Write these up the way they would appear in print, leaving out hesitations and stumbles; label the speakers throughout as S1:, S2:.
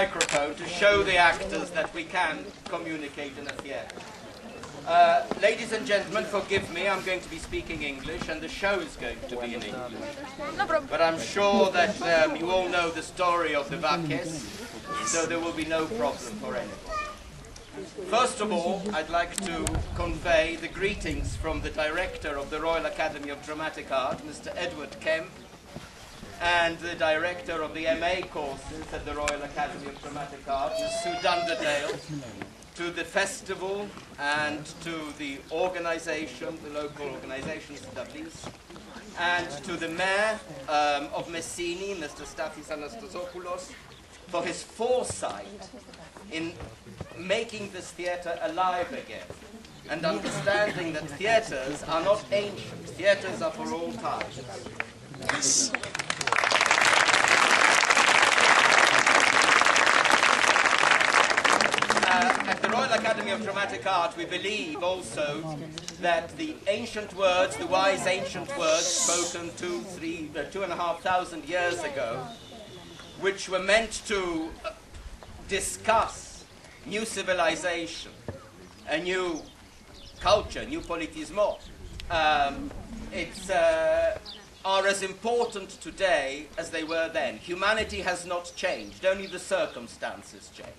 S1: microphone to show the actors that we can communicate in a theatre. Ladies and gentlemen, forgive me, I'm going to be speaking English and the show is going to be in English.
S2: No problem.
S1: But I'm sure that you all know the story of the Bacchae, so there will be no problem for anyone. First of all, I'd like to convey the greetings from the director of the Royal Academy of Dramatic Art, Mr. Edward Kemp, and the director of the MA courses at the Royal Academy of Dramatic Art, Ms. Sue Dunderdale, to the festival and to the organization, the local organizations, and to the mayor of Messene, Mr. Stathis Anastasiopoulos, for his foresight in making this theatre alive again and understanding that theatres are not ancient, theatres are for all time. At the Royal Academy of Dramatic Art, we believe also that the ancient words, the wise ancient words spoken 2,500 years ago, which were meant to discuss new civilization, a new culture, new politismo, are as important today as they were then. Humanity has not changed, only the circumstances change.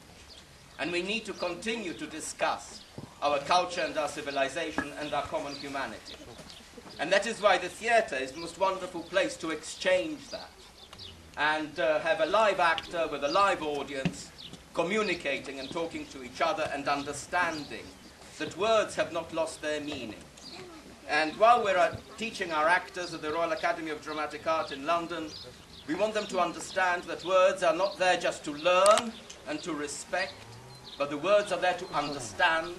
S1: And we need to continue to discuss our culture and our civilization and our common humanity. And that is why the theatre is the most wonderful place to exchange that and have a live actor with a live audience communicating and talking to each other and understanding that words have not lost their meaning. And while we're teaching our actors at the Royal Academy of Dramatic Art in London, we want them to understand that words are not there just to learn and to respect, but the words are there to understand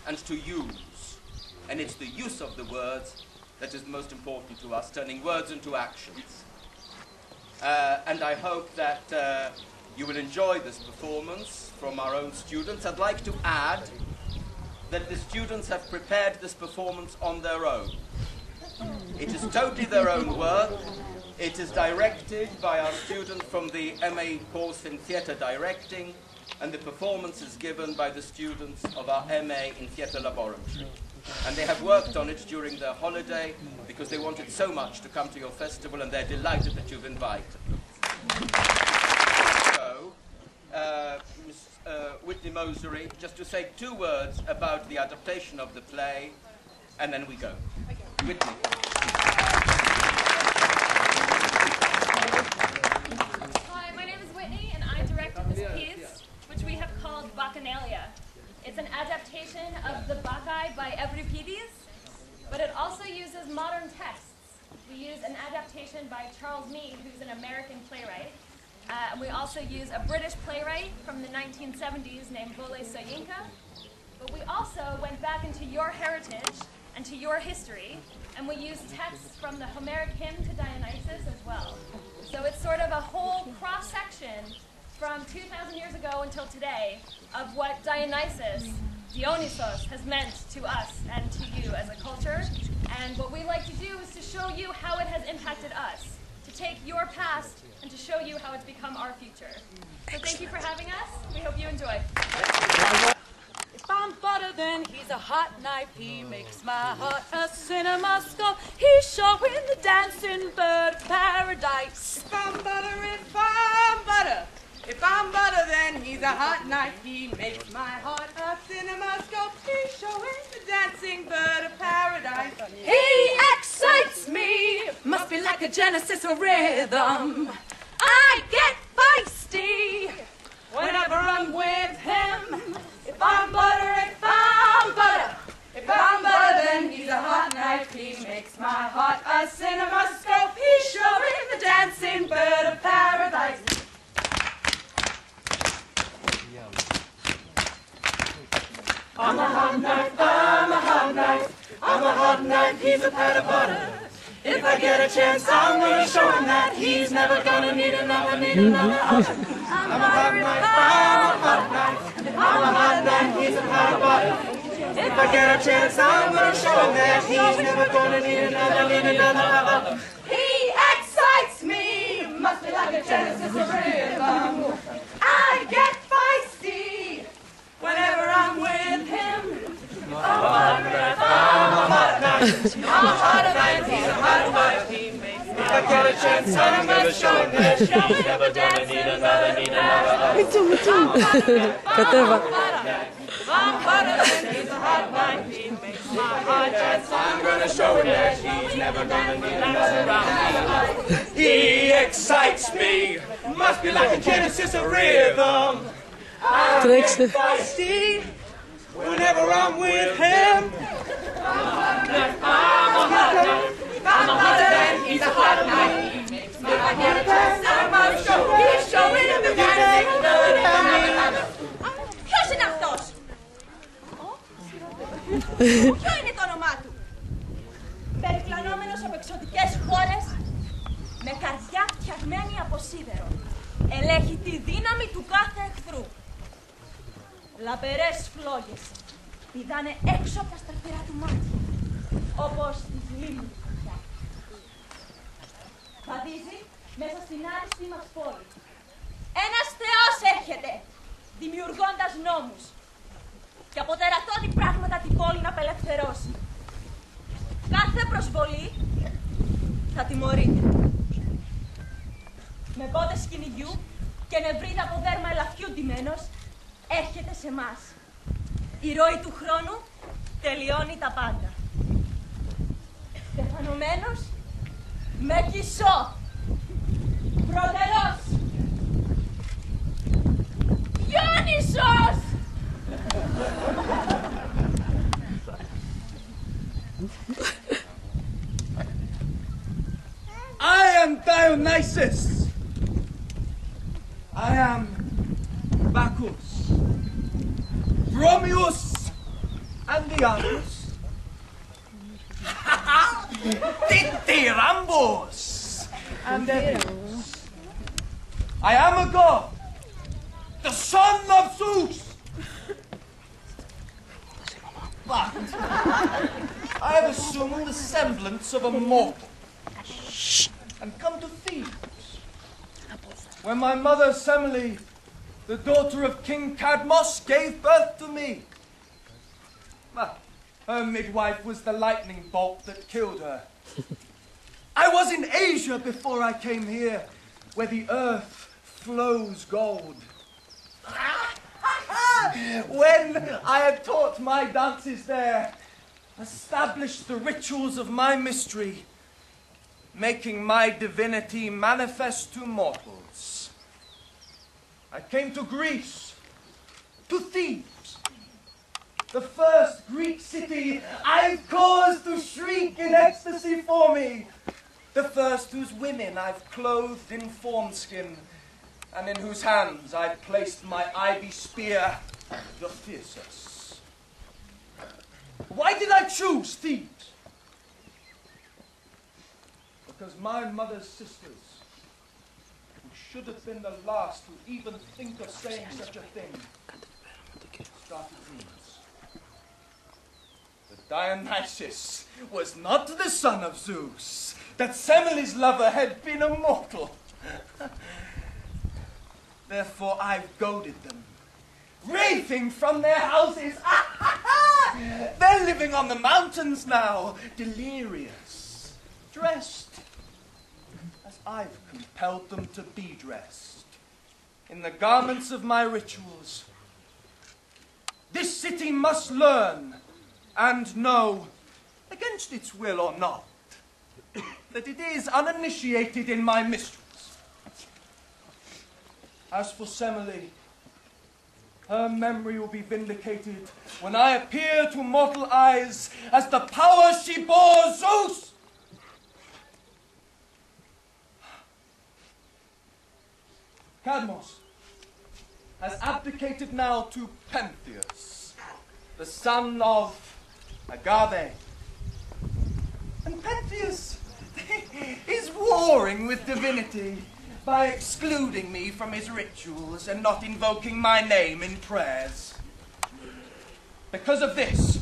S1: and to use. And it's the use of the words that is most important to us, turning words into actions. And I hope that you will enjoy this performance from our own students. I'd like to add that the students have prepared this performance on their own. It is totally their own work. It is directed by our student from the MA course in theatre directing, and the performance is given by the students of our MA in theatre laboratory. And they have worked on it during their holiday because they wanted so much to come to your festival, and they're delighted that you've invited them. So, Ms. Whitney Mosery, just to say 2 words about the adaptation of the play, and then we go. Okay. Whitney.
S2: Hi, my name is Whitney, and I directed this piece, which we have called Bacchanalia. It's an adaptation of the Bacchae by Euripides, but it also uses modern texts. We use an adaptation by Charles Mee, who's an American playwright. And we also use a British playwright from the 1970s named Vole Soyinka. But we also went back into your heritage and to your history, and we used texts from the Homeric Hymns to Dionysus as well. So it's sort of a whole cross-section from 2,000 years ago until today of what Dionysus has meant to us and to you as a culture. And what we like to do is to show you how it has impacted us, to take your past and to show you how it's become our future. So thank you for having us. We hope you enjoy.
S3: If I'm butter, then he's a hot knife. He makes my heart a cinema scope. He's showing the dancing bird of paradise.
S4: If I'm butter, if I'm butter. If I'm butter, then he's a hot knife. He makes my heart a cinema scope. He's showing the dancing bird of paradise.
S3: He excites me. Must be like a Genesis rhythm. I get feisty whenever I'm with him. If I'm butter, if I'm butter. If I'm butter, then he's a hot knife. He makes my heart a cinema scope. He's showing the dancing bird of paradise. I'm a hot knife, I'm a hot knife, I'm a hot knife, he's a pat of butter. If I get a chance, I'm gonna show him that he's never gonna need another oven. I'm a hot knife, I'm a hot knife, I'm a hot knife, he's a pat of butter. If I get a chance, I'm gonna show him that he's never gonna need another oven. He excites me, must be like a Genesis rhythm. I get chance, I'm gonna show him that he's never gonna need another,
S5: Me too. Kateva.
S3: He's a hot knife, he makes my heart dance. I'm gonna show him that he's never gonna need another round. He excites me, must be like a Genesis of rhythm. I get feisty whenever I'm with him. I'm a hot knife, and he's a hot knife. If I get a chance, I must show. He's showing the dancing bird.
S6: Ποιος είναι αυτός? Ποιο είναι το όνομά του? Περιπλανόμενος από εξωτικές χώρες, με καρδιά φτιαγμένη από σίδερο, ελέγχει τη δύναμη του κάθε εχθρού. Λαμπερές φλόγες πηδάνε έξω από τα στραφερά του μάτια, όπως τις λίμνες του πια. Βαδίζει μέσα στην άριστη μας πόλη. Ένας θεός έρχεται, δημιουργώντας νόμους και από τερατώδη πράγματα την πόλη να απελευθερώσει. Κάθε προσβολή θα τιμωρείται. Με πόδες κυνηγιού και νευρίδα από δέρμα ελαφιού ντυμένος, έρχεται σε μας. Η ροή του χρόνου τελειώνει τα πάντα. Στεφανωμένος με κισό. Προτερός. Διόνυσος!
S3: I am Dionysus. I am Bacchus, Bromius, and the others. Dithyrambo's and Euripides. I am a god, the son of Zeus. But I have assumed the semblance of a mortal and come to Thebes, where my mother Semele, the daughter of King Cadmos, gave birth to me. But her midwife was the lightning bolt that killed her. I was in Asia before I came here, where the earth flows gold. When I had taught my dances there, established the rituals of my mystery, making my divinity manifest to mortals, I came to Greece, to Thebes, the first Greek city I've caused to shriek in ecstasy for me, the first whose women I've clothed in fawnskin, and in whose hands I've placed my ivy spear, the Theater. Why did I choose Thebes? Because my mother's sisters, who should have been the last to even think of saying such a thing, started rumors. That Dionysus was not the son of Zeus, that Semele's lover had been a mortal. Therefore I've goaded them, raving from their houses. They're living on the mountains now, delirious, dressed as I've compelled them to be dressed, in the garments of my rituals. This city must learn and know, against its will or not, that it is uninitiated in my mysteries. As for Semele, her memory will be vindicated when I appear to mortal eyes as the power she bore Zeus. Cadmos has abdicated now to Pentheus, the son of R.A.D.A. And Pentheus is warring with divinity by excluding me from his rituals and not invoking my name in prayers. Because of this,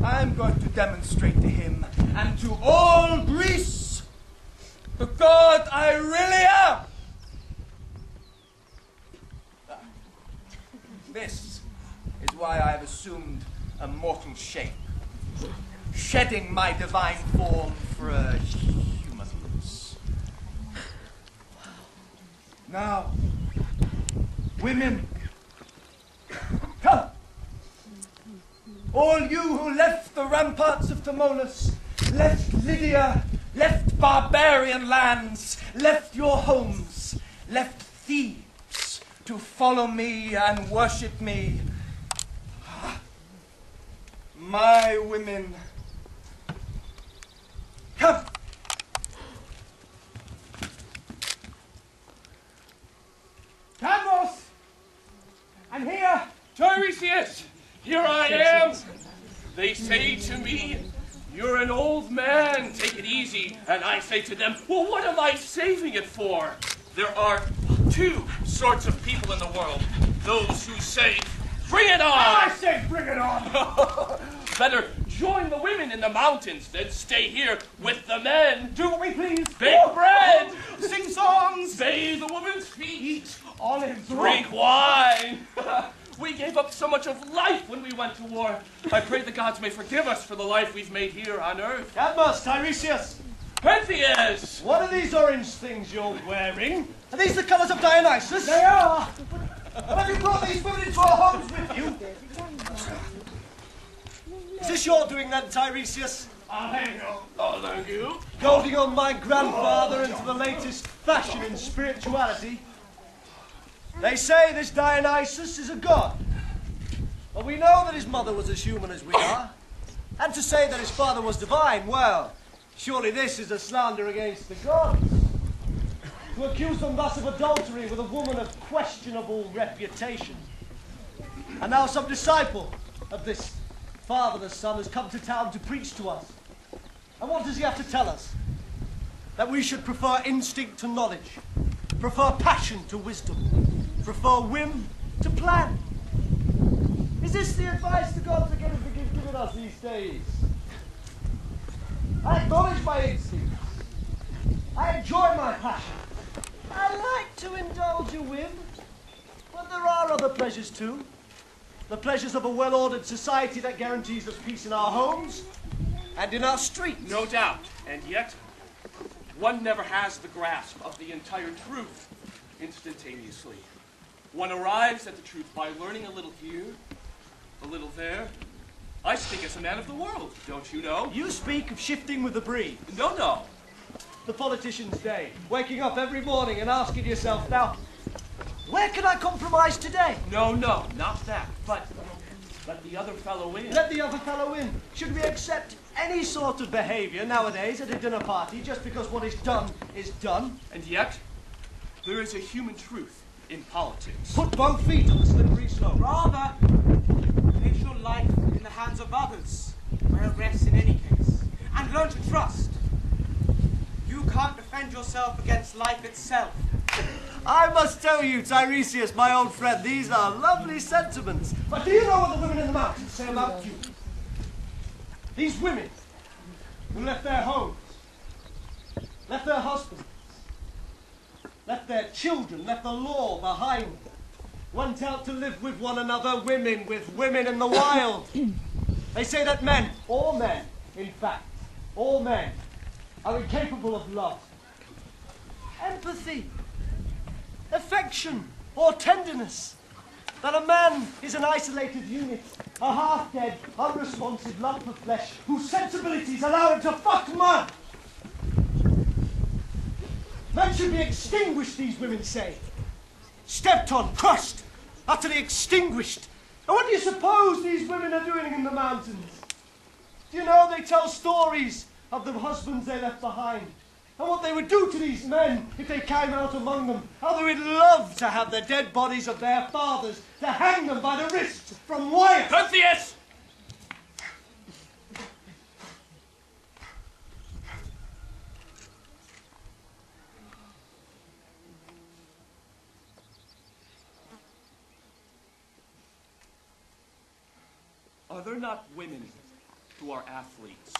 S3: I am going to demonstrate to him and to all Greece the god I really am. This is why I have assumed a mortal shape, shedding my divine form for a human's.
S7: Now, women, come! All you who left the ramparts of Tmolus, left Lydia, left barbarian lands, left your homes, left Thebes to follow me and worship me. My women, come! Cadmos! I'm here!
S8: Dionysius! Here I am! They say to me, you're an old man, take it easy. And I say to them, well, what am I saving it for? There are two sorts of people in the world. Those who say, bring it on!
S7: I say bring it on!
S8: Better join the women in the mountains than stay here with the men.
S7: Do what we please.
S8: Bake bread!
S7: Sing songs!
S8: Bathe the woman's feet!
S7: Eat olives!
S8: Drink wine! We gave up so much of life when we went to war. I pray the gods may forgive us for the life we've made here on earth.
S7: Cadmus, Tiresias!
S8: Pentheus!
S7: What are these orange things you're wearing? Are these the colours of Dionysus?
S3: They are!
S7: Have you brought these women into our homes with you? Is this your doing then, Tiresias?
S8: I'll thank you.
S7: Goading on my grandfather into the latest fashion in spirituality? They say this Dionysus is a god. But we know that his mother was as human as we are. And to say that his father was divine, well, surely this is a slander against the gods. To accuse them thus of adultery with a woman of questionable reputation. And now some disciple of this fatherless son has come to town to preach to us. And what does he have to tell us? That we should prefer instinct to knowledge, prefer passion to wisdom, prefer whim to plan. Is this the advice the gods are giving us these days? I acknowledge my instincts. I enjoy my passion. I like to indulge a whim. But there are other pleasures too. The pleasures of a well-ordered society that guarantees us peace in our homes and in our streets.
S8: No doubt. And yet, one never has the grasp of the entire truth instantaneously. One arrives at the truth by learning a little here, a little there. I speak as a man of the world, don't you know?
S7: You speak of shifting with the breeze.
S8: No.
S7: The politician's day. Waking up every morning and asking yourself, now, where can I compromise today?
S8: No, not that. But let the other fellow in.
S7: Let the other fellow in. Should we accept any sort of behavior nowadays at a dinner party just because what is done is done?
S8: And yet, there is a human truth in politics.
S7: Put both feet on the slippery slope.
S3: Rather, place your life in the hands of others, where it rests in any case, and learn to trust. You can't defend yourself against life itself.
S7: I must tell you, Tiresias, my old friend, these are lovely sentiments. But do you know what the women in the mountains say about you? These women who left their homes, left their husbands, left their children, left the law behind them, went out to live with one another, women with women in the wild. They say that men, all men, in fact, all men, are incapable of love, empathy, affection, or tenderness. That a man is an isolated unit, a half-dead, unresponsive lump of flesh whose sensibilities allow him to fuck mud. Men should be extinguished, these women say. Stepped on, crushed, utterly extinguished. And what do you suppose these women are doing in the mountains? Do you know they tell stories of the husbands they left behind? And what they would do to these men if they came out among them. How they would love to have the dead bodies of their fathers, to hang them by the wrists from wires.
S8: Pentheus! Are there not women who are athletes?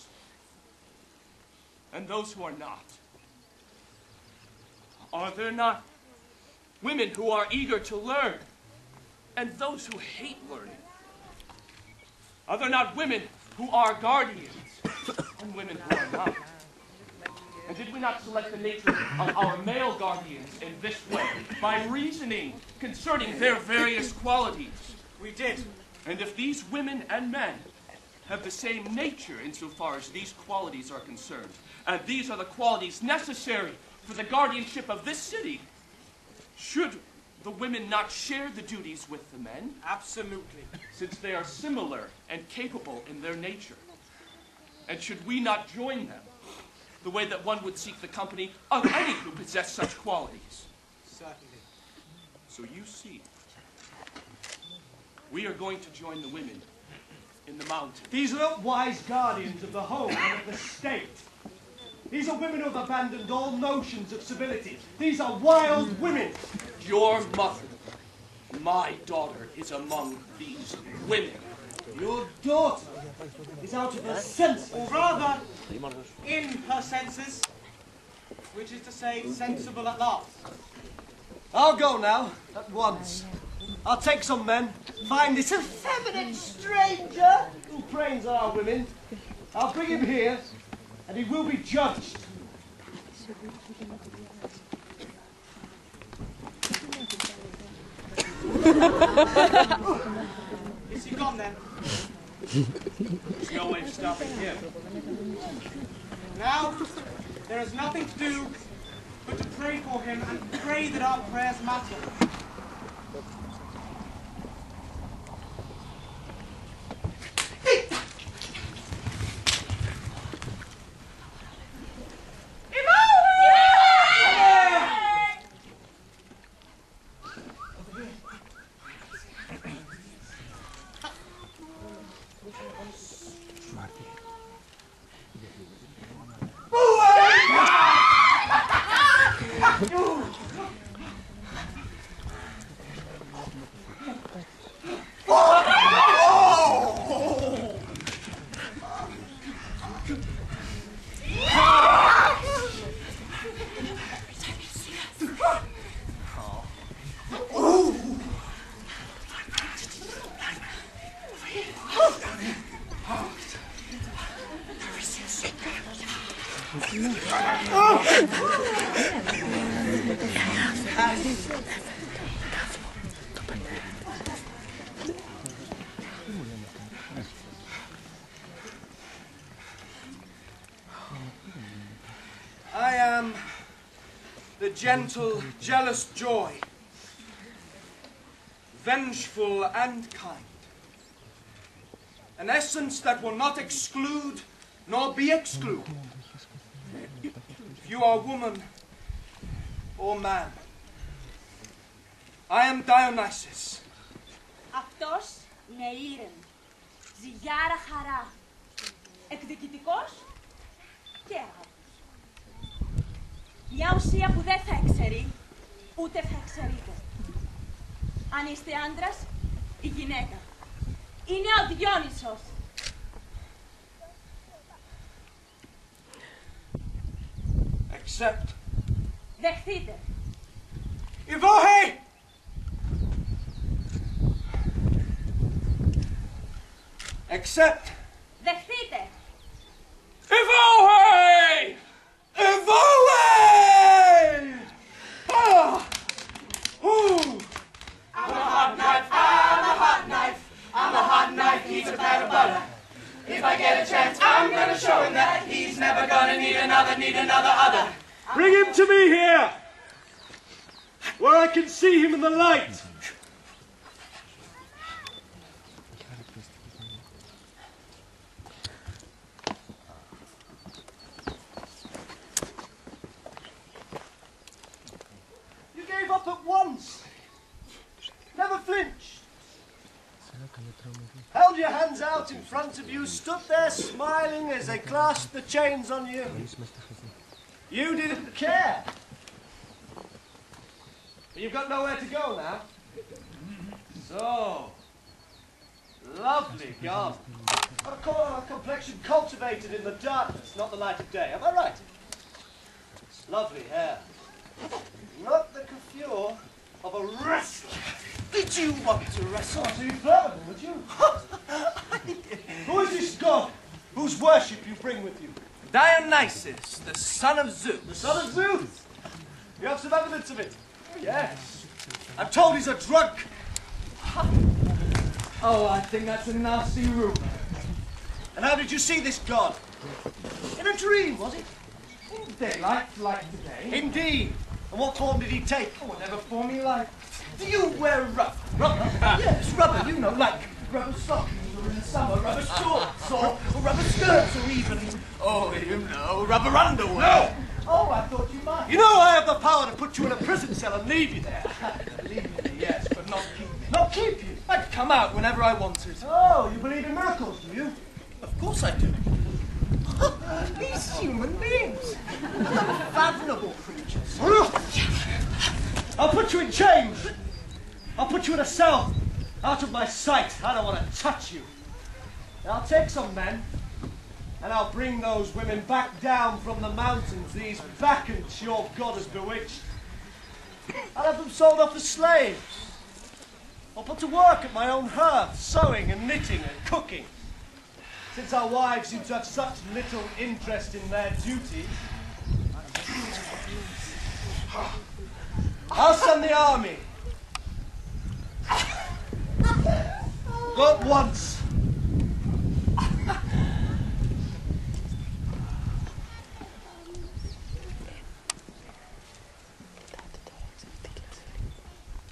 S8: And those who are not? Are there not women who are eager to learn, and those who hate learning? Are there not women who are guardians, and women who are not? And did we we not select the nature of our male guardians in this way, by reasoning concerning their various qualities?
S9: We did.
S8: And if these women and men have the same nature insofar as these qualities are concerned, and these are the qualities necessary for the guardianship of this city, should the women not share the duties with the men?
S9: Absolutely.
S8: Since they are similar and capable in their nature. And should we not join them, the way that one would seek the company of any who possess such qualities?
S9: Certainly.
S8: So you see, we are going to join the women in the mountain.
S7: These are not wise guardians of the home and of the state. These are women who have abandoned all notions of civility. These are wild women.
S8: Your mother, my daughter, is among these women.
S7: Your daughter is out of her senses.
S9: Or rather, in her senses, which is to say, sensible at last.
S7: I'll go now, at once. I'll take some men, find this effeminate stranger who prains our women. I'll bring him here, and he will be judged.
S9: Is he gone then?
S8: There's no way of stopping him.
S9: Now, there is nothing to do but to pray for him and pray that our prayers matter. I am the gentle, jealous joy, vengeful and kind. An essence that will not exclude nor be excluded. If you are woman or man, I am Dionysus.
S6: Αυτός είναι ήρεμ, ζυγιάρα χαρά, εκδικητικός και άγαπος. Μια ουσία που δεν θα εξαιρεί, ούτε θα εξαιρείται. Αν είστε άντρας, η γυναίκα. Είναι ο Διόνυσος.
S9: Accept.
S6: Δεχτείτε.
S9: Ivohe! Accept.
S6: Δεχτείτε.
S8: Ivohe!
S9: Ivohe! Ah! Ooh!
S3: I'm a hot knife, I'm a hot knife. I'm a hot knife, he's a pat of butter. If I get a chance, I'm gonna show him that he's never gonna need another other.
S7: Bring him to me here, where I can see him in the light. You gave up at once. Never flinched. Held your hands out in front of you, stood there smiling as they clasped the chains on you. You didn't care. But you've got nowhere to go now. So, lovely garden. A complexion cultivated in the darkness, not the light of day. Am I right? Lovely hair. Not the coiffure of a wrestler.
S9: Did you want to wrestle?
S7: So you flirt with him, would you? Who is this god whose worship you bring with you?
S10: Dionysus, the son of Zeus.
S7: The son of Zeus? You have some evidence of it? Yes. I'm told he's a drunk.
S10: Oh, I think that's a nasty rumor.
S7: And how did you see this god? In a dream, was it?
S10: In daylight, like today.
S7: Indeed. And what form did he take?
S10: Oh, whatever form he liked. Do you wear rubber?
S7: Rubber?
S10: Yes, rubber, you know, like rubber stockings, or in the summer, rubber shorts, or rubber skirts, or even, oh, you know, rubber underwear.
S7: No!
S10: Oh, I thought you might.
S7: You know I have the power to put you in a prison cell and leave you there.
S10: Leave me, yes, but not keep me. Not keep you? I'd come out whenever I wanted.
S7: Oh, you believe in miracles, do you?
S10: Of course I do. These human beings. Unfathomable creatures.
S7: I'll put you in chains. I'll put you in a cell. Out of my sight. I don't want to touch you. I'll take some men, and I'll bring those women back down from the mountains, these Bacchants your god has bewitched. I'll have them sold off as slaves. I'll put to work at my own hearth, sewing and knitting and cooking. Since our wives seem to have such little interest in their duty, I'll send the army. Go at once.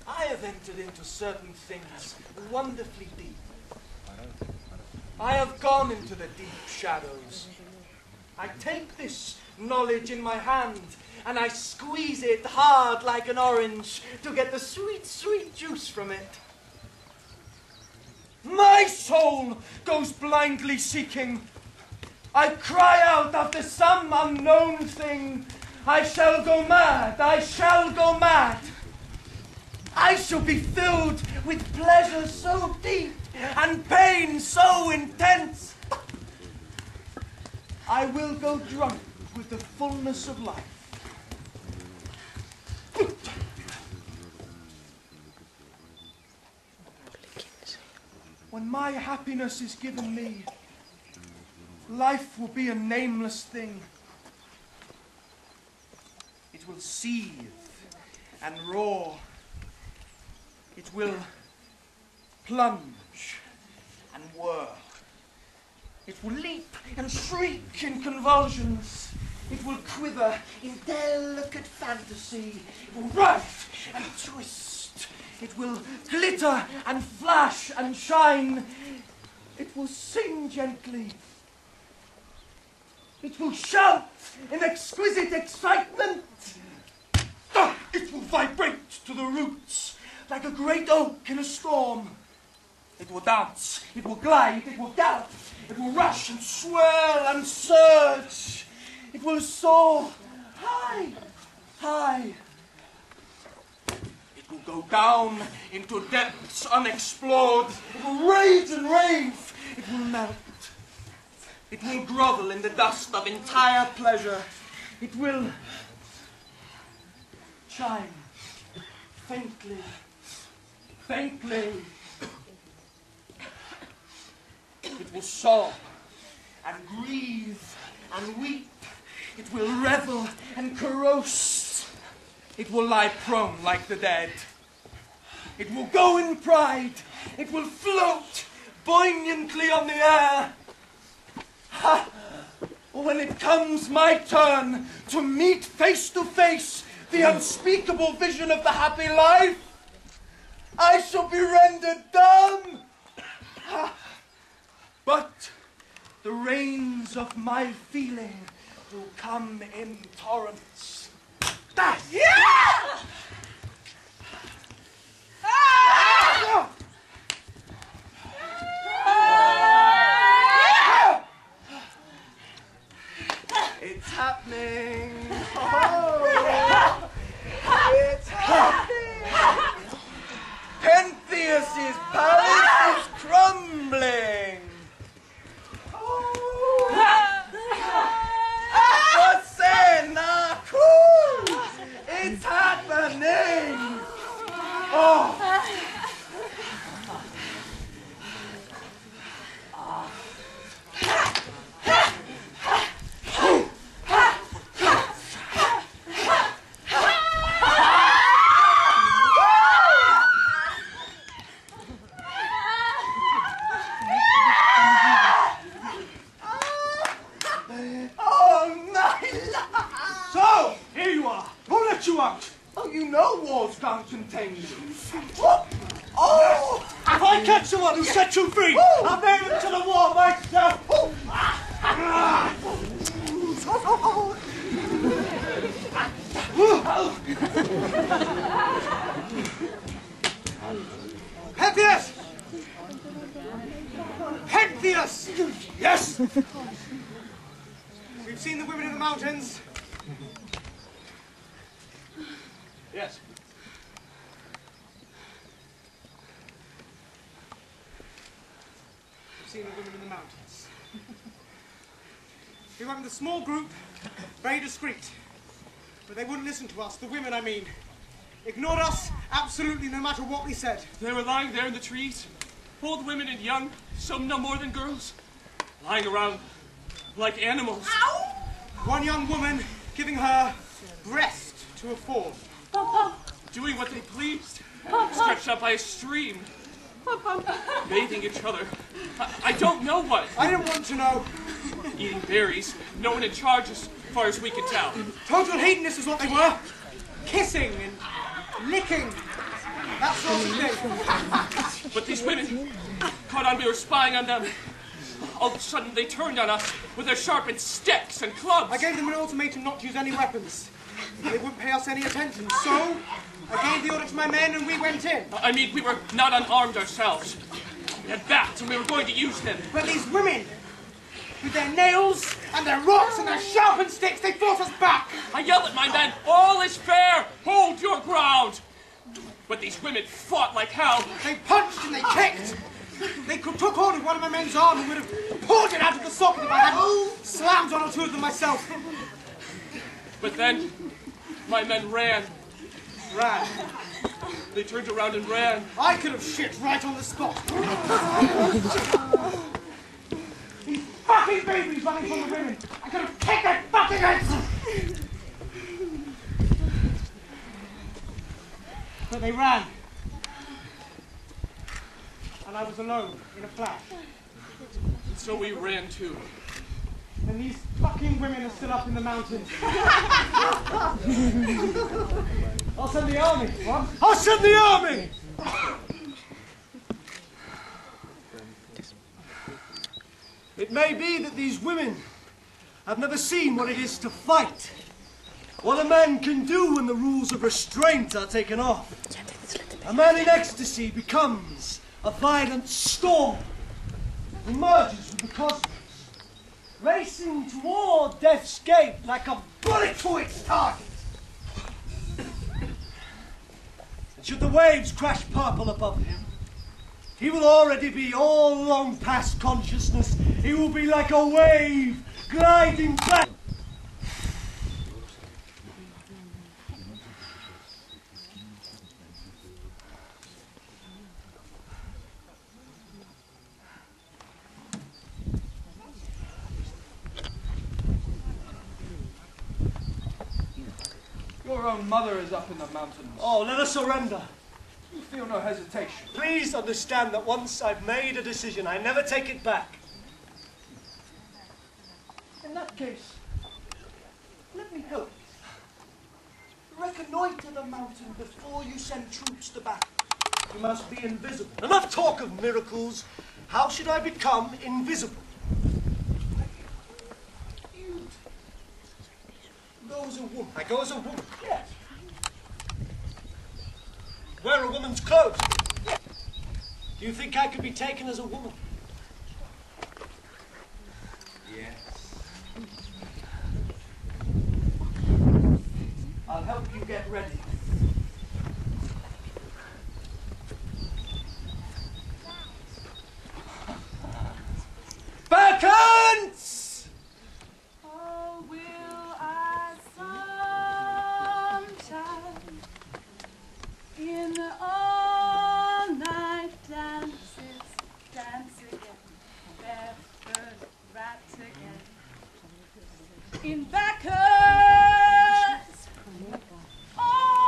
S10: I have entered into certain things wonderfully deep. I have gone into the deep shadows. I take this knowledge in my hand and I squeeze it hard like an orange to get the sweet, sweet juice from it. My soul goes blindly seeking. I cry out after some unknown thing. I shall go mad, I shall go mad. I shall be filled with pleasure so deep and pain so intense. I will go drunk with the fullness of life. When my happiness is given me, life will be a nameless thing. It will seethe and roar. It will plunge and whirl. It will leap and shriek in convulsions. It will quiver in delicate fantasy. It will writhe and twist. It will glitter and flash and shine. It will sing gently. It will shout in exquisite excitement. It will vibrate to the roots like a great oak in a storm. It will dance, it will glide, it will gallop, it will rush and swirl and surge. It will soar high, high. It will go down into depths unexplored. It will rage and rave. It will melt. It will grovel in the dust of entire pleasure. It will chime faintly, faintly. It will sob and grieve and weep. It will revel and carouse. It will lie prone like the dead. It will go in pride. It will float buoyantly on the air. Ha! When it comes my turn to meet face to face the unspeakable vision of the happy life, I shall be rendered dumb. Ha! But the rains of my feeling will come in torrents. Yeah! Ah! It's happening. Oh. It's happening. Pentheus's palace is crumbling. Messene, cool. It's happening. Oh. cut you out. Oh, you know walls can't contain me. Oh! If I catch the one who set you free, I'll nail him to the wall myself. Pentheus! Pentheus! Yes! We've seen the women in the mountains. Yes. We've seen the women in the mountains. We went with a small group, very discreet. But they wouldn't listen to us, the women, I mean. Ignored us, absolutely, no matter what we said.
S8: They were lying there in the trees, old women and young, some no more than girls, lying around like animals.
S4: Ow!
S10: One young woman giving her breast to a fawn.
S8: Doing what they pleased, stretched out by a stream, bathing each other. I don't know what.
S10: I didn't want to know.
S8: Eating berries, no one in charge as far as we could tell.
S10: Total hedonists is what they were. Kissing and licking, that sort of thing.
S8: But these women caught on we were spying on them. All of a sudden they turned on us with their sharpened sticks and clubs.
S10: I gave them an ultimatum not to use any weapons. They wouldn't pay us any attention, so I gave the order to my men and we went in.
S8: I mean, we were not unarmed ourselves. We had bats and we were going to use them.
S10: But these women, with their nails and their rocks and their sharpened sticks, they forced us back.
S8: I yelled at my men, all is fair, hold your ground. But these women fought like hell.
S10: They punched and they kicked. They took hold of one of my men's arm and would have pulled it out of the socket if I hadn't slammed one or two of them myself.
S8: But then, my men ran.
S10: Ran.
S8: They turned around and ran.
S10: I could have shit right on the spot. These fucking babies running from the women. I could have kicked their fucking heads. But they ran. And I was alone in a flash.
S8: And so we ran too.
S10: And these fucking women are still up in the mountains. I'll send the army. What? I'll send the army! It may be that these women have never seen what it is to fight. What a man can do when the rules of restraint are taken off. A man in ecstasy becomes a violent storm, emerges with the cosmos, racing toward death's gate like a bullet to its target. And should the waves crash purple above him, he will already be all long past consciousness. He will be like a wave gliding back.
S11: Your own mother is up in the mountains.
S10: Oh, let us surrender.
S11: You feel no hesitation.
S10: Please understand that once I've made a decision, I never take it back. In that case, let me help you. Reconnoitre the mountain before you send troops to battle. You must be invisible. Enough talk of miracles. How should I become invisible? You go as a woman. I go as a woman. Yes. Wear a woman's clothes. Yes. Do you think I could be taken as a woman?
S11: Yes.
S10: I'll help you get ready. Bacchanals!
S4: Oh, will I sometime in the all-night dances dance again, barefoot right again in Bacchus. Oh,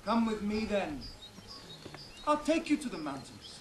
S11: Come with me then. I'll take you to the mountains.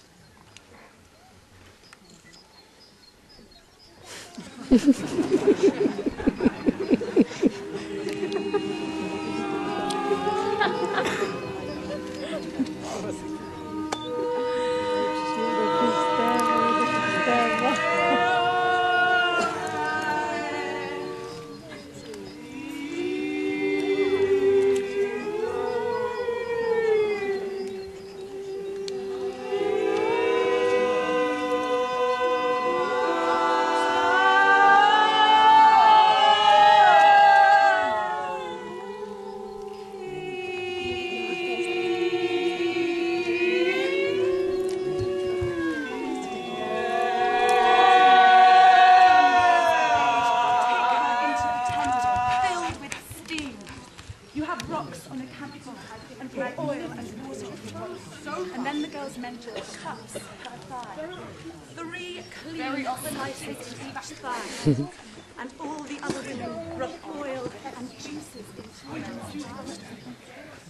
S12: And all the other women rub oil and juices into them.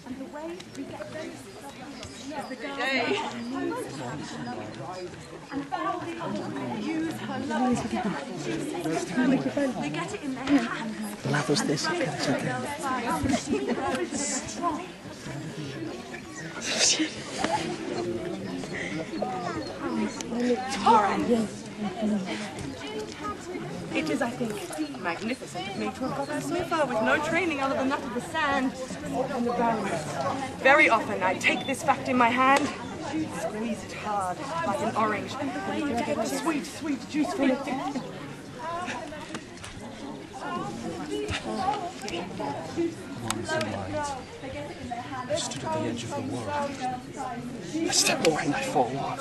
S12: And the way we get those is the girl and all the other women use her love to get the juices. They get it in their hands.
S5: Λάθος θέση.
S12: It is, I think, magnificent of me to have got there so far with no training other than that of the sand and the bones. Very often I take this fact in my hand, squeeze it hard like an orange, and get the sweet, sweet juice from it.
S13: I stood at the edge of the world. I step away and I fall off.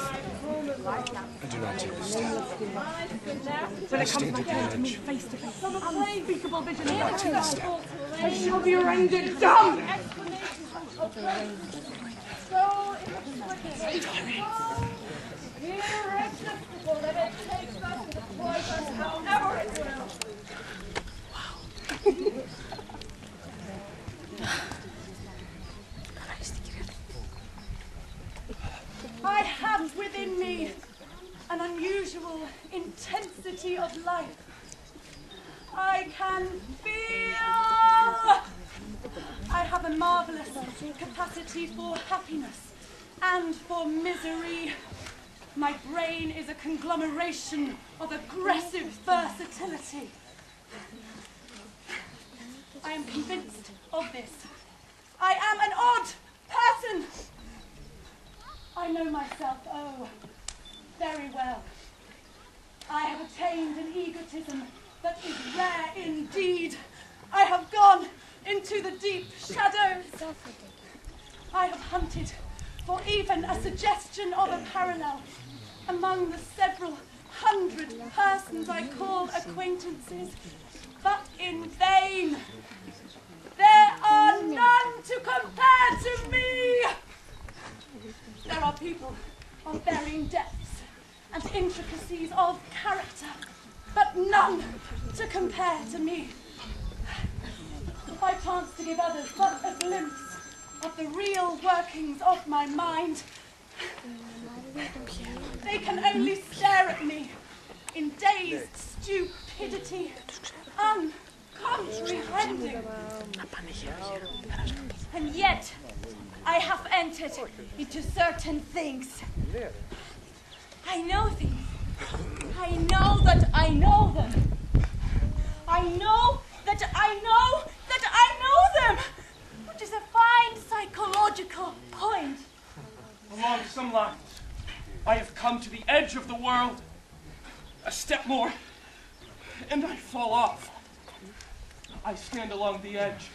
S13: I do not take a step.
S12: When it comes my turn to meet face to face, some unspeakable vision
S13: I do not take a step.
S12: I shall be rendered dumb!
S2: Irresistible that it takes us and deploys us however it will.
S12: I have within me an unusual intensity of life. I can feel. I have a marvelous capacity for happiness and for misery. My brain is a conglomeration of aggressive versatility. I am convinced of this. I am an odd person. I know myself, oh, very well. I have attained an egotism that is rare indeed. I have gone into the deep shadows. I have hunted for even a suggestion of a parallel among the several hundred persons I call acquaintances, but in vain. There are none to compare to me. There are people of varying depths and intricacies of character, but none to compare to me. If I chance to give others but a glimpse of the real workings of my mind, they can only stare at me in dazed stupidity, uncomprehending. And yet, I have entered into certain things. I know things. I know that I know them. I know that I know that I know them, which is a fine psychological point.
S8: Along some lines, I have come to the edge of the world. A step more, and I fall off. I stand along the edge.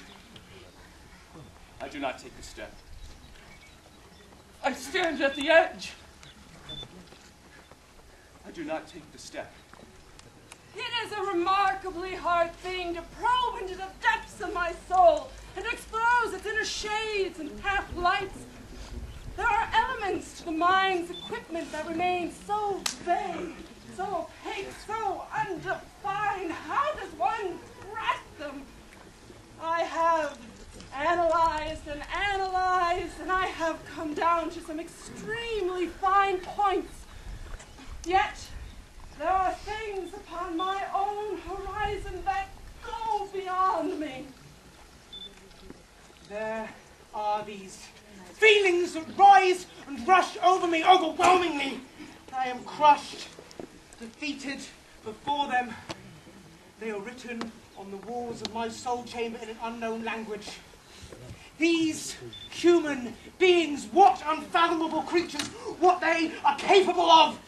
S8: I do not take a step. I stand at the edge. I do not take the step.
S12: It is a remarkably hard thing to probe into the depths of my soul and to expose its inner shades and half-lights. There are elements to the mind's equipment that remain so vague, so opaque, so undefined. How does one grasp them? I have analyzed and analyzed have come down to some extremely fine points. Yet, there are things upon my own horizon that go beyond me.
S10: There are these feelings that rise and rush over me, overwhelmingly. I am crushed, defeated before them. They are written on the walls of my soul chamber in an unknown language. These human beings, what unfathomable creatures, what they are capable of.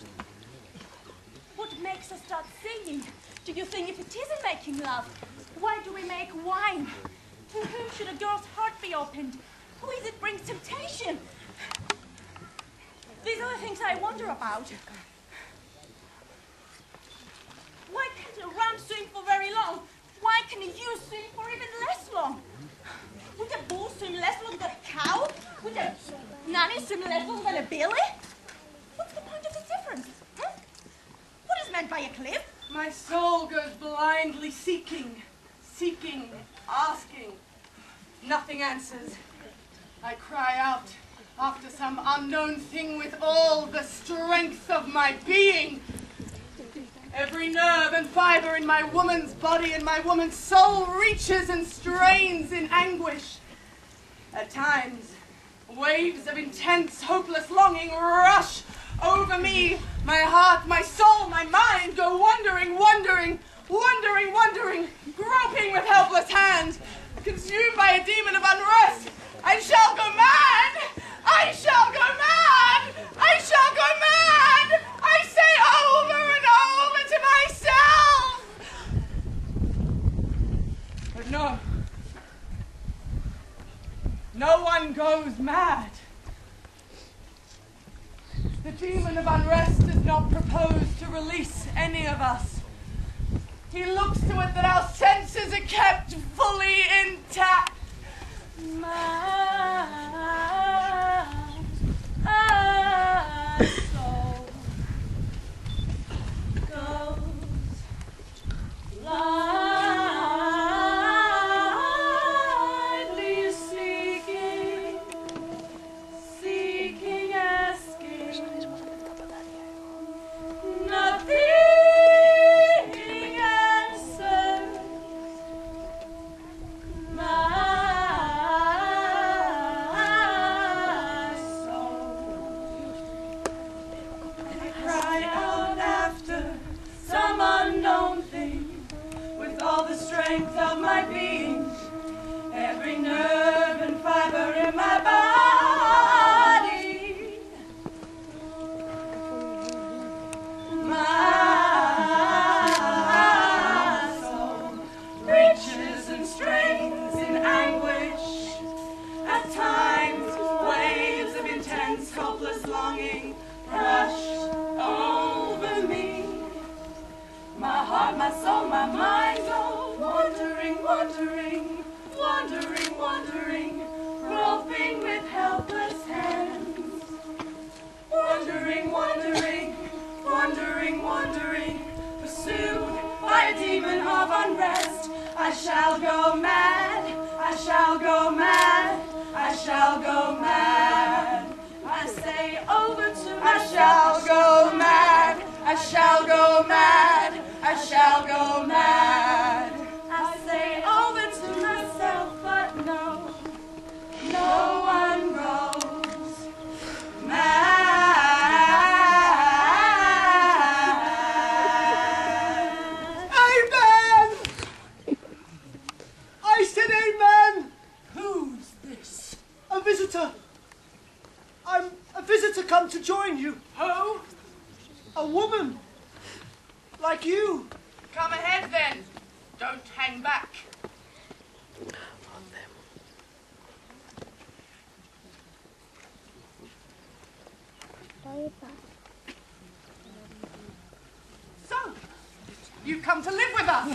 S6: What makes us start singing? Do you think if it isn't making love? Why do we make wine? To whom should a girl's heart be opened? Who is it brings temptation? These are the things I wonder about. Why can't a ram swim for very long? Why can a ewe swim for even less long? Would a bull swim less long than a cow? Would a nanny swim less long than a billy? What's the point of this difference? What is meant by a cliff?
S12: My soul goes blindly seeking, asking. Nothing answers. I cry out after some unknown thing with all the strength of my being. Every nerve and fiber in my woman's body and my woman's soul reaches and strains in anguish. At times, waves of intense, hopeless longing rush over me. My heart, my soul, my mind go wandering, groping with helpless hand, consumed by a demon of unrest. I shall go mad! I shall go mad! I shall go mad! I say over and over to myself! But no. No one goes mad. The demon of unrest does not propose to release any of us. He looks to it that our senses are kept fully intact. My soul goes blindly seeking, asking, nothing answers. Strength of my being, every nerve and fiber in my body. My soul reaches and strains in anguish. At times, waves of intense, hopeless longing rush over me. My heart, my soul, my mind go wandering, groping with helpless hands. Wandering, pursued by a demon of unrest. I shall go mad, I shall go mad, I shall go mad. I say over to myself, I shall go mad, I shall go mad, I shall go mad. I say over to myself, but no one goes mad.
S7: Amen! I said amen!
S12: Who's this?
S7: A visitor. I'm a visitor come to join you.
S12: Who?
S7: A woman. Like you.
S4: Come ahead then. Don't hang back.
S12: So, you've come to live with us.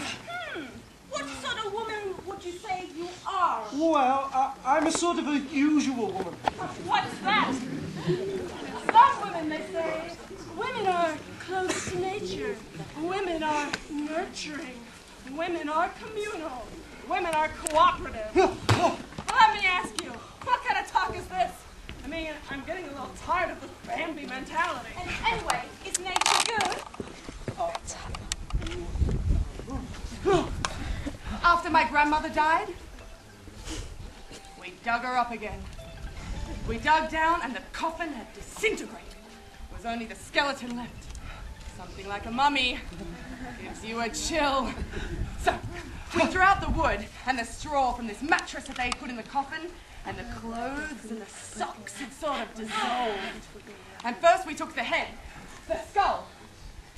S6: What sort of woman would you say you are?
S7: Well, I'm a sort of a usual woman.
S6: What's that?
S12: Some women, they say, women are close to nature. Women are nurturing. Women are communal. Women are cooperative. Let me ask you, what kind of talk is this?
S4: I mean, I'm getting a little tired of the Bambi mentality.
S12: And anyway, is nature good?
S4: After my grandmother died, we dug her up again. We dug down and the coffin had disintegrated. There was only the skeleton left. Something like a mummy. Gives you a chill. So, we drew out the wood and the straw from this mattress that they put in the coffin, and the clothes and the socks had sort of dissolved. And first we took the head, the skull.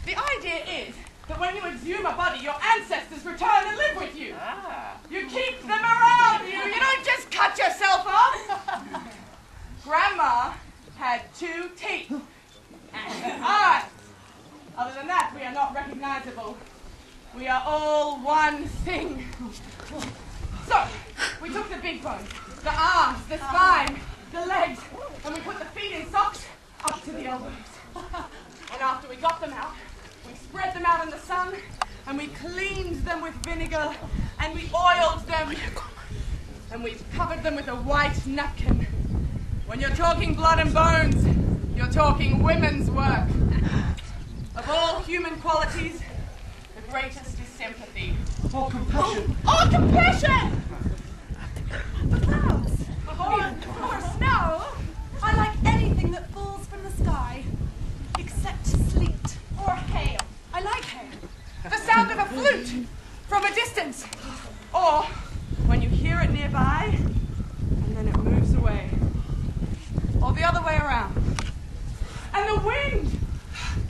S4: The idea is that when you exhume a body, your ancestors return and live with you. You keep them around you. You don't just cut yourself off. Grandma had 2 teeth and eyes. Other than that, we are not recognizable. We are all one thing. So, we took the big bones, the arms, the spine, the legs, and we put the feet in socks up to the elbows. And after we got them out, we spread them out in the sun, and we cleaned them with vinegar, and we oiled them, and we covered them with a white napkin. When you're talking blood and bones, you're talking women's work. Of all human qualities, the greatest is sympathy.
S7: Or compassion.
S12: Or compassion! The clouds. Or snow. I like anything that falls from the sky, except sleet. Or hail. I like hail.
S4: The sound of a flute from a distance. Or when you hear it nearby, and then it moves away. Or the other way around. And the wind!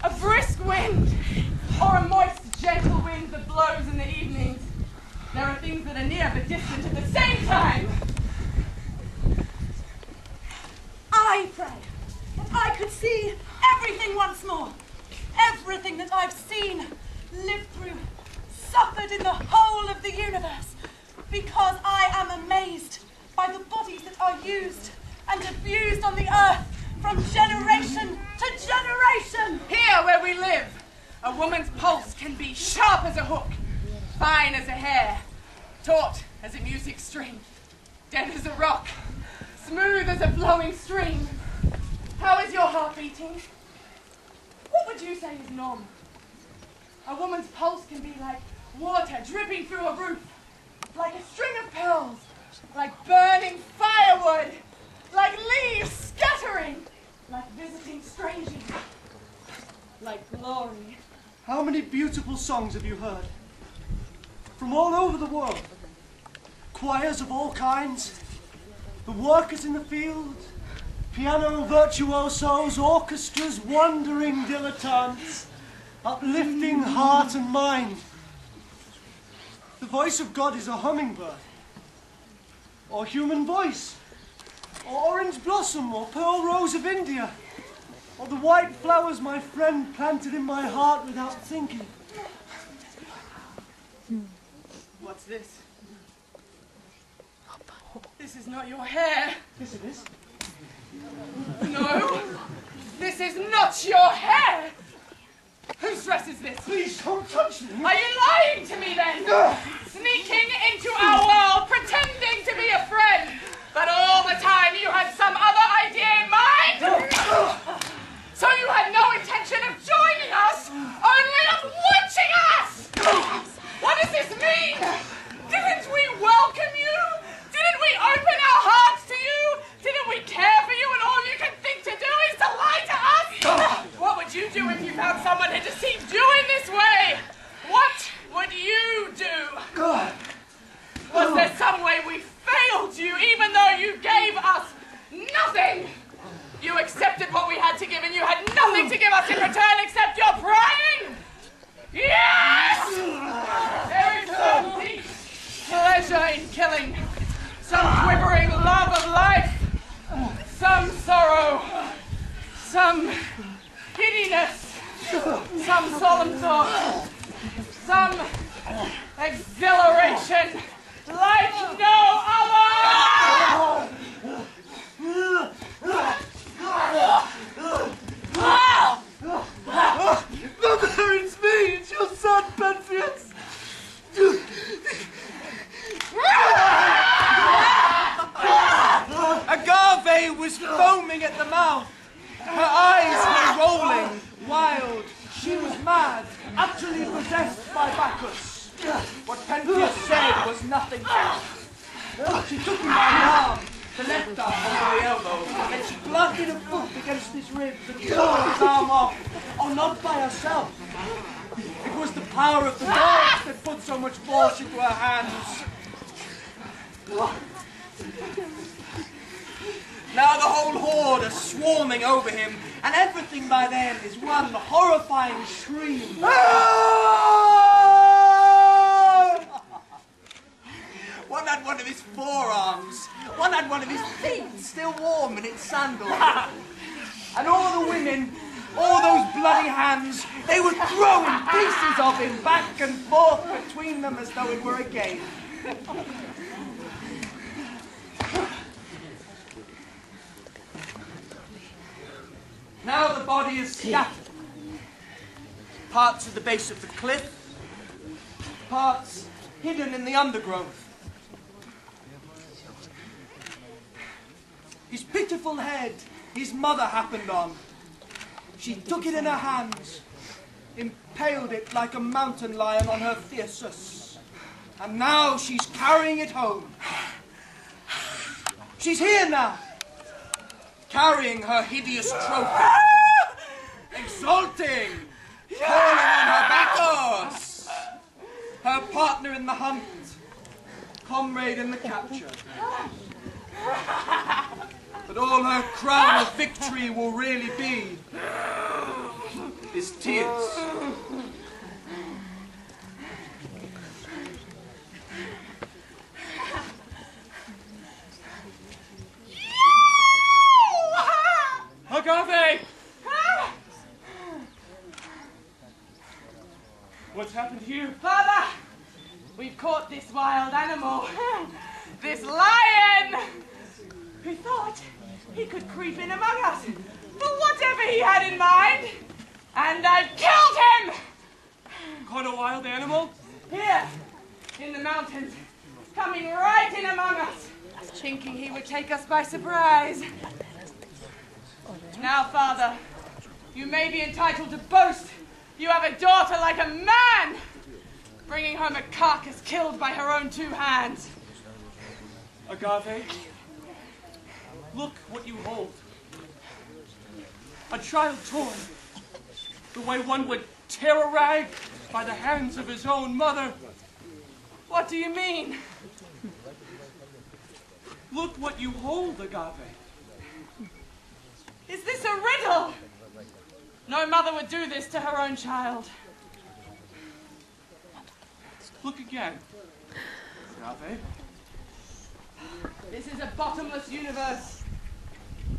S4: A brisk wind! Or a moist, gentle wind that blows in the evenings. There are things that are near but distant at the same time.
S12: I pray that I could see everything once more. Everything that I've seen, lived through, suffered in the whole of the universe. Because I am amazed by the bodies that are used and abused on the earth from generation to generation.
S4: Here where we live, a woman's pulse can be sharp as a hook, fine as a hair, taut as a music string, dead as a rock, smooth as a flowing stream. How is your heart beating? What would you say is normal? A woman's pulse can be like water dripping through a roof, like a string of pearls, like burning firewood, like leaves scattering, like visiting strangers, like glory.
S7: How many beautiful songs have you heard? From all over the world. Choirs of all kinds, the workers in the field, piano virtuosos, orchestras, wandering dilettantes, uplifting heart and mind. The voice of God is a hummingbird, or human voice, or orange blossom, or pearl rose of India, or the white flowers my friend planted in my heart without thinking.
S4: What's this? This is not your hair.
S7: Yes, it is.
S4: No, this is not your hair. Whose dress is this?
S7: Please don't touch me.
S4: Are you lying to me then? Sneaking into our world, pretending to be a friend, but all the time you had some other idea in mind? So you had no intention of joining us, only of watching us! What does this mean? Didn't we welcome you? Didn't we open our hearts to you? Didn't we care for you and all you can think to do is to lie to us? What would you do if you found someone had deceived you in this way? What would you do? Was there some way we failed you even though you gave us nothing? You accepted what we had to give and you had nothing to give us in return except your prying? Yes! There is some deep pleasure in killing, some quivering love of life, some sorrow, some giddiness, some solemn thought, some exhilaration like no other!
S7: Mother, it's me! It's your son, Pentheus!
S10: Agave was was foaming at the mouth. Her eyes were rolling, wild. She was mad, actually possessed by Bacchus. What Pentheus said was nothing else. She took him by the arm, the left arm over the elbow, and she planted a foot against his ribs and tore his arm off. Oh, not by herself. It was the power of the gods that put so much force into her hands. Now the whole horde are swarming over him, and everything by then is one horrifying scream. One had one of his forearms, one had one of his feet still warm in its sandals. And all the women, all those bloody hands, they were throwing pieces of him back and forth between them as though it were a game. Now the body is scattered. Parts at the base of the cliff, parts hidden in the undergrowth. His pitiful head his mother happened on. She took it in her hands, impaled it like a mountain lion on her thyrsus, and now she's carrying it home. She's here now, carrying her hideous trophy, exulting, calling on her Bacchus, her partner in the hunt, comrade in the capture. But all her crown of victory will really be is tears.
S8: Agave! What's happened here?
S4: Father, we've caught this wild animal, this lion, who thought he could creep in among us for whatever he had in mind, and I've killed him!
S8: Caught a wild animal?
S4: Here, in the mountains, coming right in among us, thinking he would take us by surprise. Now, Father, you may be entitled to boast you have a daughter like a man, bringing home a carcass killed by her own two hands.
S8: Agave, look what you hold. A child toy, the way one would tear a rag by the hands of his own mother.
S4: What do you mean?
S8: Look what you hold, Agave.
S4: Is this a riddle? No mother would do this to her own child.
S8: Look again, Agave.
S4: This is a bottomless universe,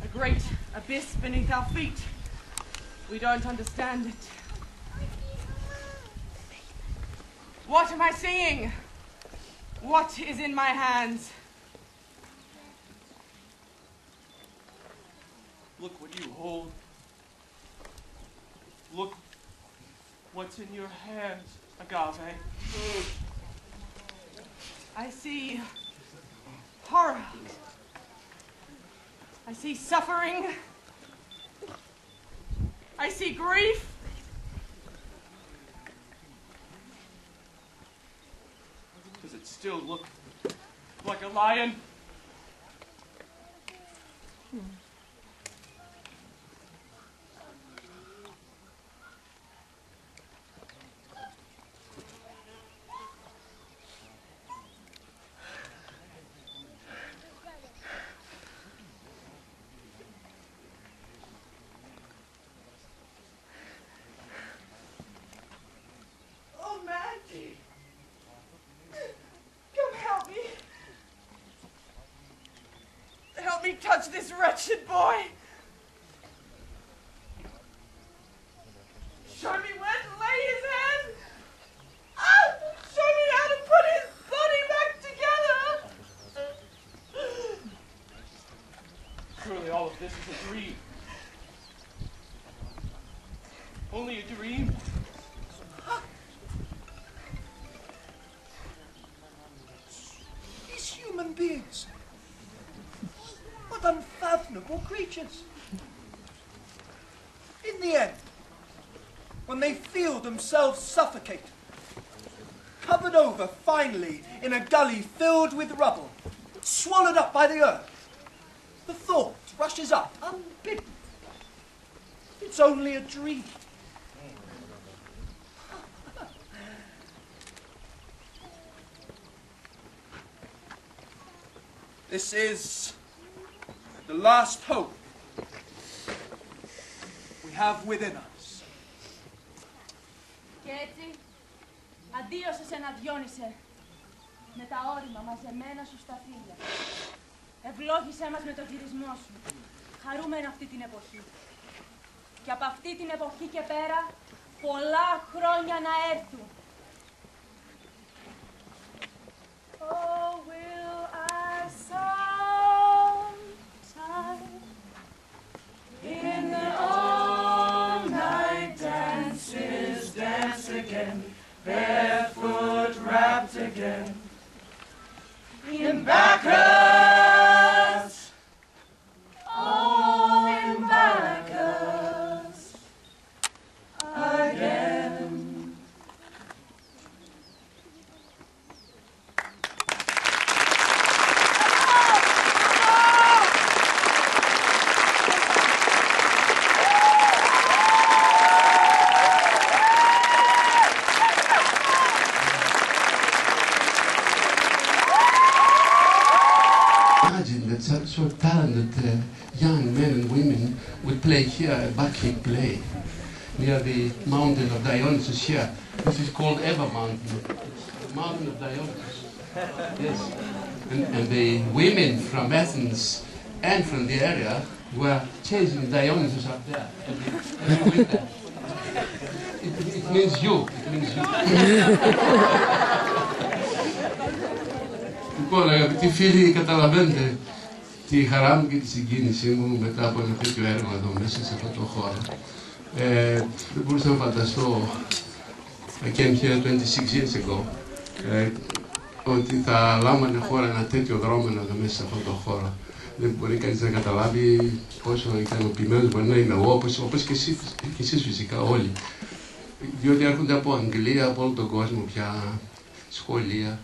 S4: a great abyss beneath our feet. We don't understand it. What am I seeing? What is in my hands?
S8: Look what you hold. Look what's in your hands, Agave.
S4: I see horror. I see suffering. I see grief.
S8: Does it still look like a lion?
S4: Touch this wretched boy. Show me where to lay his head. Ah! Show me how to put his body back together.
S8: Surely all of this is a dream. Only a dream.
S7: These human beings. What unfathomable unreasonable creatures. In the end, when they feel themselves suffocated, covered over finally in a gully filled with rubble, swallowed up by the earth, the thought rushes up unbidden. It's only a dream. This is the last hope we have within us.
S12: Και έτσι, αντίο σε σένα, Διόνυσε, με τα όρημα μαζεμένα σου στα φύλλα. Ευλόγησέ μας με τον γυρισμό σου, χαρούμενα αυτή την εποχή. Και από αυτή την εποχή και πέρα, πολλά χρόνια να έρθουν. Oh, will I sometime in the all-night dances dance again, barefoot wrapped again in Bacchus, oh, in Bacchus again.
S14: So talented young men and women would play here a Bacchic play near the mountain of Dionysus here. This is called Eva Mountain, the mountain of Dionysus. Yes, and the women from Athens and from the area were chasing Dionysus up there every winter. It means you. It means you. Λοιπόν, αγαπητοί φίλοι, καταλαβαίνετε τη χαρά μου και τη συγκίνησή μου μετά από ένα τέτοιο έργο εδώ μέσα σε αυτό το χώρο. Δεν μπορούσα να φανταστώ, I came here 26 years ago, ότι θα λάμβανε χώρα ένα τέτοιο δρόμενο εδώ μέσα σε αυτό το χώρο. Δεν μπορεί κανείς να καταλάβει πόσο ικανοποιημένος μπορεί να είμαι εγώ, όπως και εσείς φυσικά όλοι. Διότι έρχονται από Αγγλία, από όλο τον κόσμο πια, σχολεία,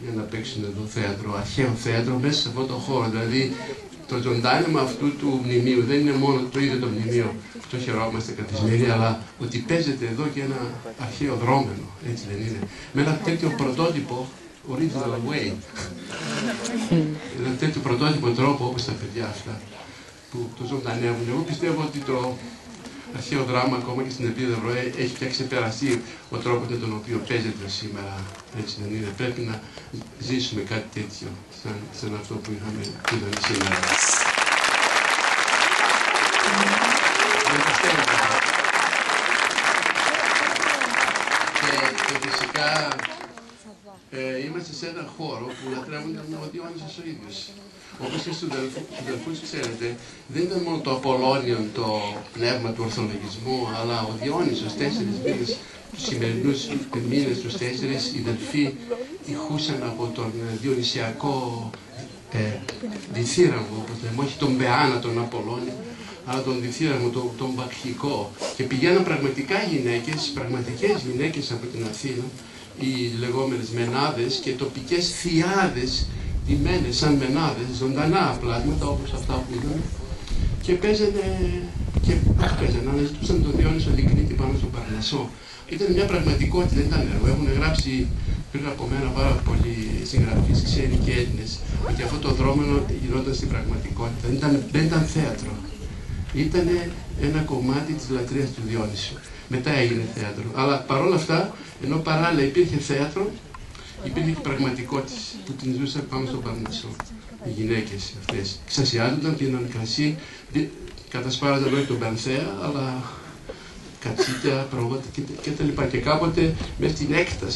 S14: για να παίξουν εδώ θέατρο, αρχαίο θέατρο μέσα σε αυτό το χώρο. Δηλαδή το ζωντάνεμα αυτού του μνημείου δεν είναι μόνο το ίδιο το μνημείο, αυτό χαιρόμαστε καθισμένοι, αλλά ότι παίζεται εδώ και ένα αρχαίο δρόμενο, έτσι δεν είναι. Με ένα τέτοιο πρωτότυπο, original way, ένα τέτοιο πρωτότυπο τρόπο όπως τα παιδιά αυτά που το ζωντανεύουν. Εγώ πιστεύω ότι το αρχαίο δράμα ακόμα και στην Επίδαυρο έχει πια ξεπεραστεί ο τρόπος με τον οποίο παίζεται σήμερα, έτσι δεν είναι. Πρέπει να ζήσουμε κάτι τέτοιο σαν αυτό που είδαμε σήμερα. Και φυσικά είμαστε σε έναν χώρο που λατρεύουν ο Διόνυσος ο ίδιος. Όπως και στους Δελφούς, ξέρετε, δεν ήταν μόνο το Απολλώνιον, το πνεύμα του ορθολογισμού, αλλά ο Διόνυσος 4 μήνες, τους σημερινούς μήνες, τους 4, οι Δελφοί ηχούσαν από τον διονυσιακό διθύραμβο, όπως λέμε, όχι τον Πεάνα, τον Απολλώνιο, αλλά τον διθύραμβο, τον Μπακχικό. Και πηγαίναν πραγματικά γυναίκες, πραγματικές γυναίκες από την Αθήνα, οι λεγόμενες μενάδες και τοπικές θειάδες, ντυμένες σαν μενάδες, ζωντανά πλάσματα όπως αυτά που είδαμε, και παίζανε, αναζητούσαν τον Διόνυσο Λυκνίτη πάνω στον Παρνασσό. Ήταν μια πραγματικότητα, δεν ήταν έργο. Έχουν γράψει πριν από μένα πάρα πολλοί συγγραφείς, ξένοι και Έλληνες, ότι αυτό το δρόμενο γινόταν στην πραγματικότητα. Δεν ήταν θέατρο. Ήταν ένα κομμάτι της λατρείας του Διόνυσου. Μετά έγινε θέατρο. Αλλά παρόλα αυτά, ενώ παράλληλα υπήρχε θέατρο, υπήρχε και πραγματικότητα που την ζούσαν πάνω στον Παρνασσό. Οι γυναίκες αυτές ξασιάζονταν, πίναν κρασί, κατασπάραζαν όχι τον Πανθέα, αλλά κατσίκια, πρόβατα κτλ. Και κάποτε με την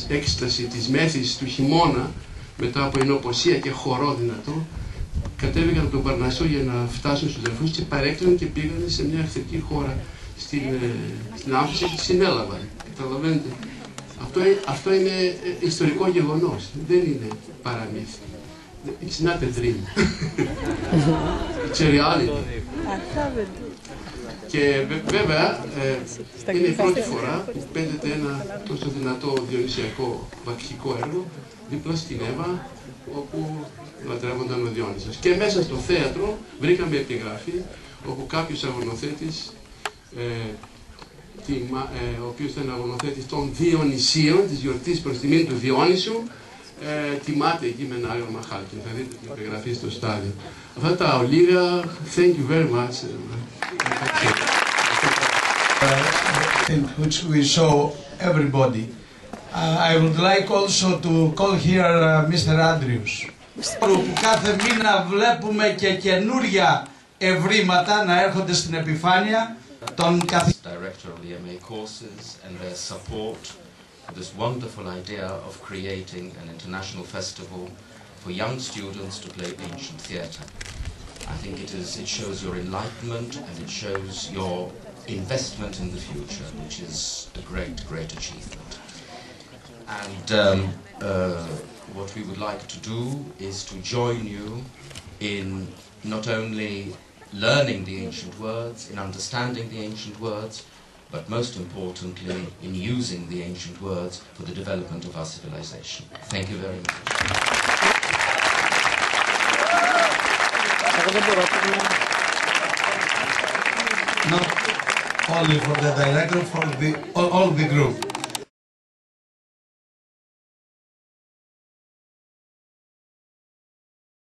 S14: έκσταση της μέθης του χειμώνα, μετά από ενοποσία και χορό δυνατό, κατέβηκαν από τον Παρνασσό για να φτάσουν στους Δελφούς και παρέκλειναν και πήγαν σε μια εχθρική χώρα στην Άμφιση και συνέλαβαν. Καταλαβαίνετε. Αυτό είναι ιστορικό γεγονός, δεν είναι παραμύθι. it's not a dream. It's a reality. Και βέβαια είναι η πρώτη φορά που παίζεται ένα τόσο δυνατό διονυσιακό βακχικό έργο δίπλα στην Εύα, όπου λατρεύονταν ο Διόνυσος. Και μέσα στο θέατρο βρήκαμε επιγραφή όπου κάποιος αγωνοθέτης, ο οποίος ήταν αγωνοθέτης των Διονυσίων, της γιορτής προς τιμήν του Διόνυσου, τιμάται εκεί με ένα άγαλμα χάλκιν. Θα δείτε την επιγραφή στο στάδιο. Αυτά τα ολίγα, thank you very much.
S15: Which we show everybody. I would like also to call here Mr. Andrews. Που κάθε μήνα βλέπουμε και καινούρια ευρήματα να έρχονται στην επιφάνεια των καθηγητών.
S16: Director of the MA courses and their support for this wonderful idea of creating an international festival for young students to play ancient theatre. I think it shows your enlightenment and it shows your investment in the future, which is a great, great achievement. And what we would like to do is to join you in not only learning the ancient words, in understanding the ancient words, but most importantly, in using the ancient words for the development of our civilization. Thank you very much.
S15: Not only for the director, for all the group.